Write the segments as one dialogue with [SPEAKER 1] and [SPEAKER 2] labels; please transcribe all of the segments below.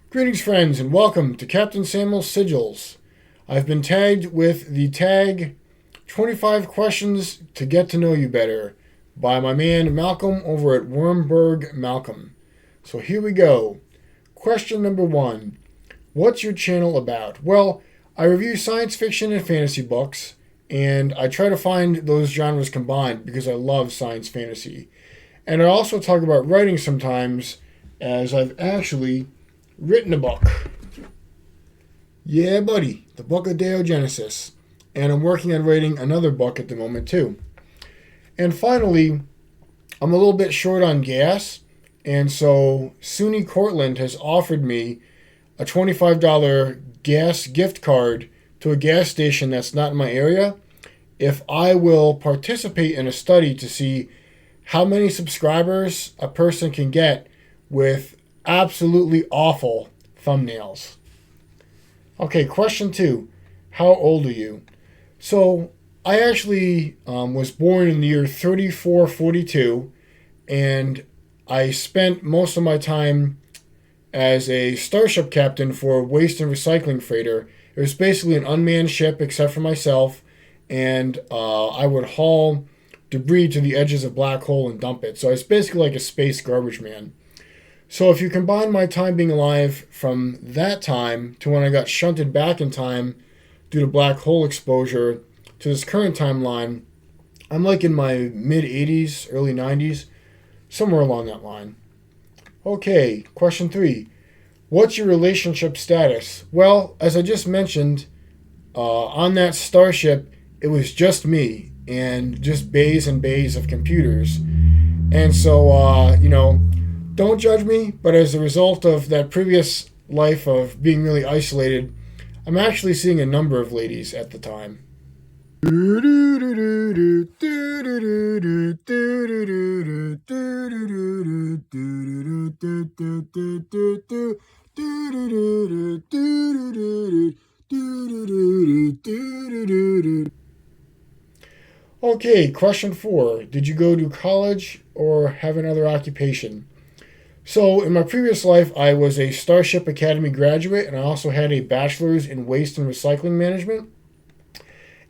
[SPEAKER 1] Greetings, friends, and welcome to Captain Samuel's Sigils. I've been tagged with the tag 25 Questions to Get to Know You Better by my man Malcolm over at Wormberg Malcolm. So here we go. Question number 1. What's your channel about? Well, I review science fiction and fantasy books, and I try to find those genres combined because I love science fantasy. And I also talk about writing sometimes, as I've actually written a book. Yeah, buddy, the Book of Genesis. And I'm working on writing another book at the moment, too. And finally, I'm a little bit short on gas, and so SUNY Cortland has offered me a $25 gas gift card to a gas station that's not in my area if I will participate in a study to see how many subscribers a person can get with absolutely awful thumbnails. Okay, question 2. How old are you? So, I actually was born in the year 3442, and I spent most of my time as a starship captain for a waste and recycling freighter. It was basically an unmanned ship except for myself, and I would haul debris to the edges of black hole and dump it. So I was basically like a space garbage man. So if you combine my time being alive from that time to when I got shunted back in time due to black hole exposure to this current timeline, I'm like in my mid 80s, early 90s, somewhere along that line. Okay, question 3. What's your relationship status? Well, as I just mentioned, on that starship, it was just me and just bays and bays of computers. And so, don't judge me, but as a result of that previous life of being really isolated, I'm actually seeing a number of ladies at the time. Okay, question 4. Did you go to college or have another occupation? So, in my previous life, I was a Starship Academy graduate, and I also had a bachelor's in waste and recycling management.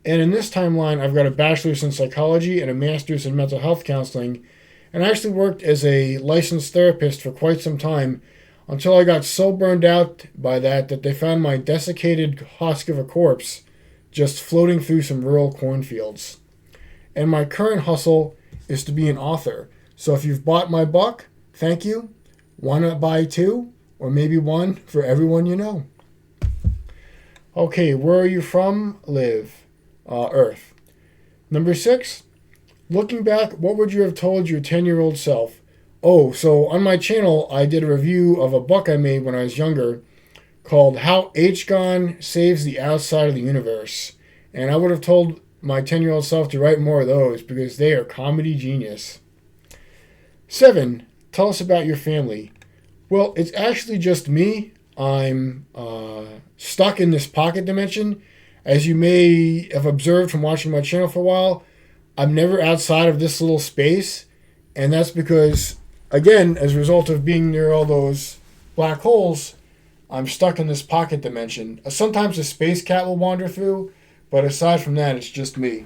[SPEAKER 1] And in this timeline, I've got a bachelor's in psychology and a master's in mental health counseling. And I actually worked as a licensed therapist for quite some time until I got so burned out by that they found my desiccated husk of a corpse just floating through some rural cornfields. And my current hustle is to be an author. So if you've bought my book, thank you. Why not buy 2? Or maybe 1 for everyone you know. Okay, where are you from? Live. Earth. Number 6. Looking back, what would you have told your 10-year-old self? Oh, so on my channel, I did a review of a book I made when I was younger called How H-Gon Saves the Outside of the Universe. And I would have told my 10-year-old self to write more of those because they are comedy genius. 7. Tell us about your family. Well, it's actually just me. I'm stuck in this pocket dimension. As you may have observed from watching my channel for a while, I'm never outside of this little space. And that's because, again, as a result of being near all those black holes, I'm stuck in this pocket dimension. Sometimes a space cat will wander through, but aside from that, it's just me.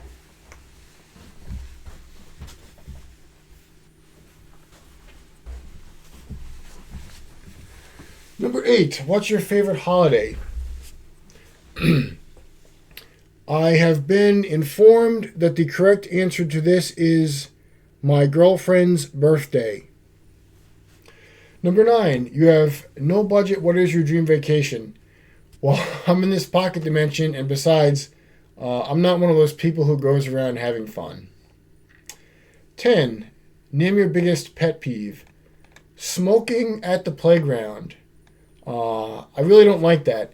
[SPEAKER 1] Number 8, what's your favorite holiday? I have been informed that the correct answer to this is my girlfriend's birthday. Number 9, you have no budget. What is your dream vacation? Well, I'm in this pocket dimension, and besides, I'm not one of those people who goes around having fun. 10, name your biggest pet peeve. Smoking at the playground. I really don't like that.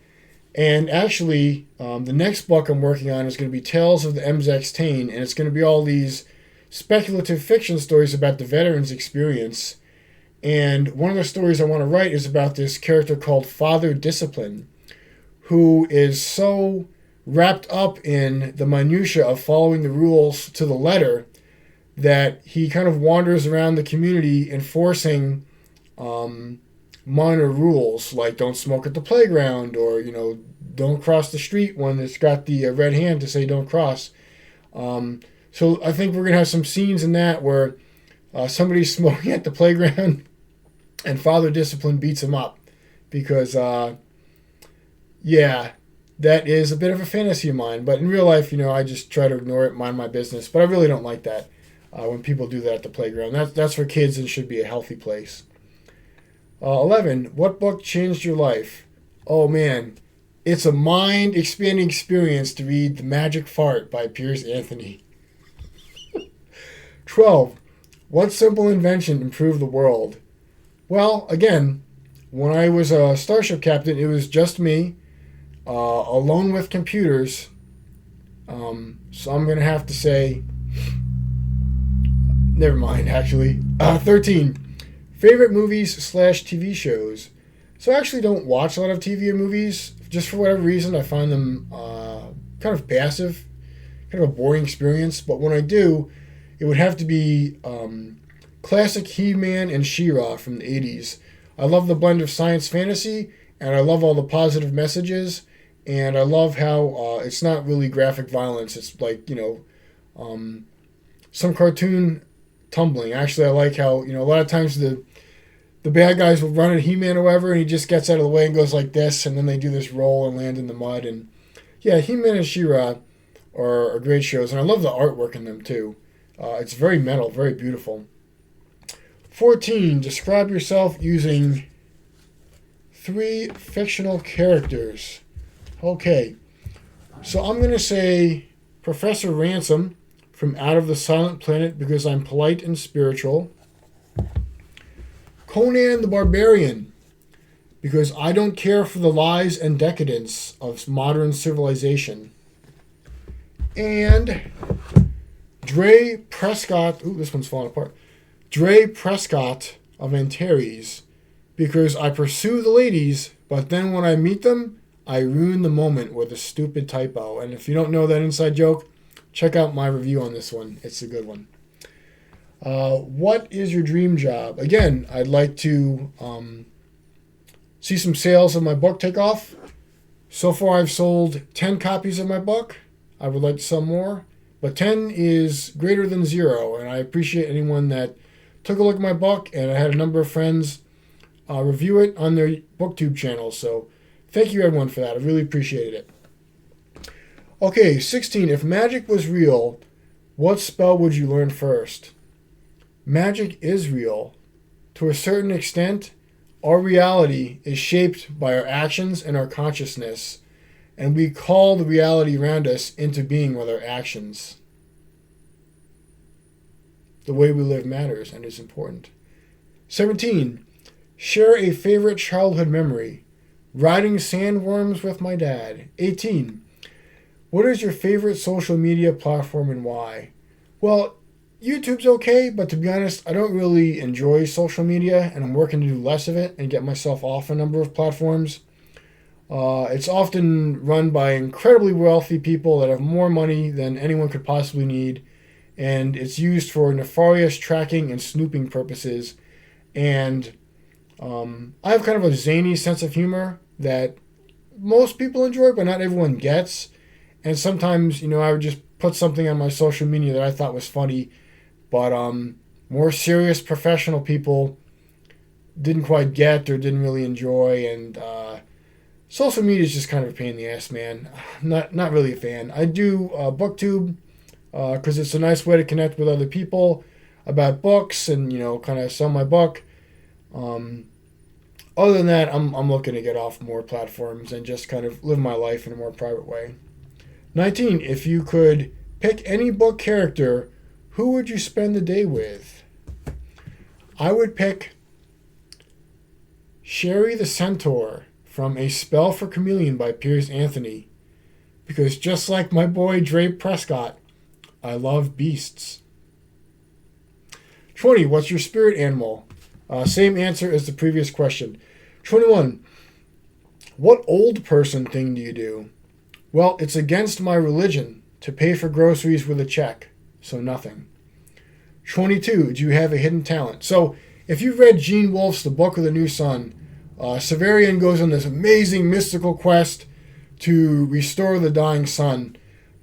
[SPEAKER 1] And actually, the next book I'm working on is going to be Tales of the MX-10, and it's going to be all these speculative fiction stories about the veterans' experience. And one of the stories I want to write is about this character called Father Discipline, who is so wrapped up in the minutia of following the rules to the letter that he kind of wanders around the community enforcing minor rules like don't smoke at the playground, or don't cross the street when it's got the red hand to say don't cross. So I think we're gonna have some scenes in that where somebody's smoking at the playground and Father Discipline beats him up because yeah, that is a bit of a fantasy of mine. But in real life, I just try to ignore it, mind my business. But I really don't like that when people do that at the playground. That's for kids and should be a healthy place. 11. What book changed your life? Oh man, it's a mind-expanding experience to read The Magic Fart by Piers Anthony. 12. What simple invention improved the world? Well, again, when I was a starship captain, it was just me, alone with computers. So I'm going to have to say, never mind, actually. 13. Favorite movies / TV shows. So I actually don't watch a lot of TV and movies. Just for whatever reason, I find them kind of passive, kind of a boring experience. But when I do, it would have to be classic He-Man and She-Ra from the 80s. I love the blend of science fantasy, and I love all the positive messages, and I love how it's not really graphic violence. It's like, some cartoon tumbling. Actually, I like how, a lot of times the bad guys will run at He-Man or whatever, and he just gets out of the way and goes like this, and then they do this roll and land in the mud. And yeah, He-Man and She-Ra are great shows, and I love the artwork in them too. It's very metal, very beautiful. 14. Describe yourself using 3 fictional characters. Okay, so I'm going to say Professor Ransom from Out of the Silent Planet because I'm polite and spiritual. Conan the Barbarian because I don't care for the lies and decadence of modern civilization. And Dre Prescott, this one's falling apart. Dre Prescott of Antares because I pursue the ladies, but then when I meet them, I ruin the moment with a stupid typo. And if you don't know that inside joke, check out my review on this one. It's a good one. What is your dream job? Again, I'd like to see some sales of my book take off. So far, I've sold 10 copies of my book. I would like to sell more, but 10 is greater than 0, and I appreciate anyone that took a look at my book, and I had a number of friends review it on their Booktube channel, so thank you everyone for that. I really appreciated it. Okay, 16. If magic was real, what spell would you learn first? Magic is real. To a certain extent, our reality is shaped by our actions and our consciousness, and we call the reality around us into being with our actions. The way we live matters and is important. 17. Share a favorite childhood memory. Riding sandworms with my dad. 18. What is your favorite social media platform and why? Well, YouTube's okay, but to be honest, I don't really enjoy social media, and I'm working to do less of it and get myself off a number of platforms. It's often run by incredibly wealthy people that have more money than anyone could possibly need, and it's used for nefarious tracking and snooping purposes. And I have kind of a zany sense of humor that most people enjoy, but not everyone gets. And sometimes, I would just put something on my social media that I thought was funny, but more serious professional people didn't quite get or didn't really enjoy. And social media is just kind of a pain in the ass, man. Not really a fan. I do Booktube because it's a nice way to connect with other people about books and, kind of sell my book. Other than that, I'm looking to get off more platforms and just kind of live my life in a more private way. 19. If you could pick any book character, who would you spend the day with? I would pick Sherry the Centaur from A Spell for Chameleon by Piers Anthony, because just like my boy Dre Prescott, I love beasts. 20. What's your spirit animal? Same answer as the previous question. 21. What old person thing do you do? Well, it's against my religion to pay for groceries with a check, so nothing. 22. Do you have a hidden talent? So, if you've read Gene Wolfe's The Book of the New Sun, Severian goes on this amazing mystical quest to restore the dying sun.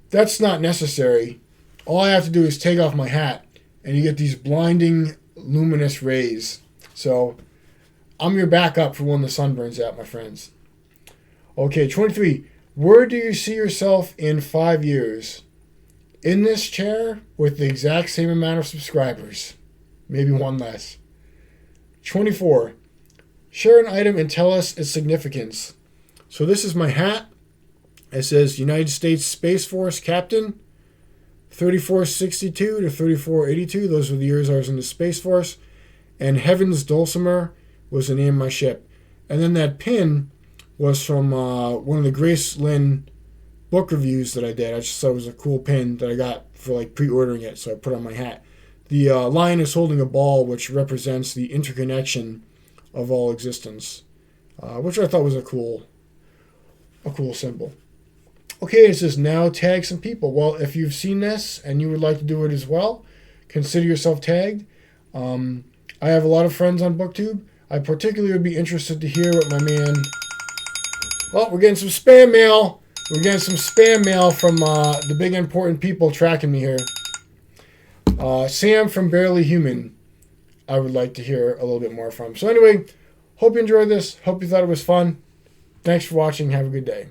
[SPEAKER 1] That's not necessary. All I have to do is take off my hat, and you get these blinding, luminous rays. So, I'm your backup for when the sun burns out, my friends. Okay, 23. Where do you see yourself in 5 years? In this chair with the exact same amount of subscribers. Maybe one less. 24. Share an item and tell us its significance. So this is my hat. It says United States Space Force Captain, 3462 to 3482. Those were the years I was in the Space Force. And Heaven's Dulcimer was the name of my ship. And then that pin was from one of the Grace Lynn book reviews that I did. I just thought it was a cool pin that I got for like pre-ordering it, so I put it on my hat. The lion is holding a ball, which represents the interconnection of all existence, which I thought was a cool symbol. Okay, it says now tag some people. Well, if you've seen this and you would like to do it as well, consider yourself tagged. I have a lot of friends on BookTube. I particularly would be interested to hear what my man... Oh, we're getting some spam mail. We're getting some spam mail from the big important people tracking me here. Sam from Barely Human, I would like to hear a little bit more from. So anyway, hope you enjoyed this. Hope you thought it was fun. Thanks for watching. Have a good day.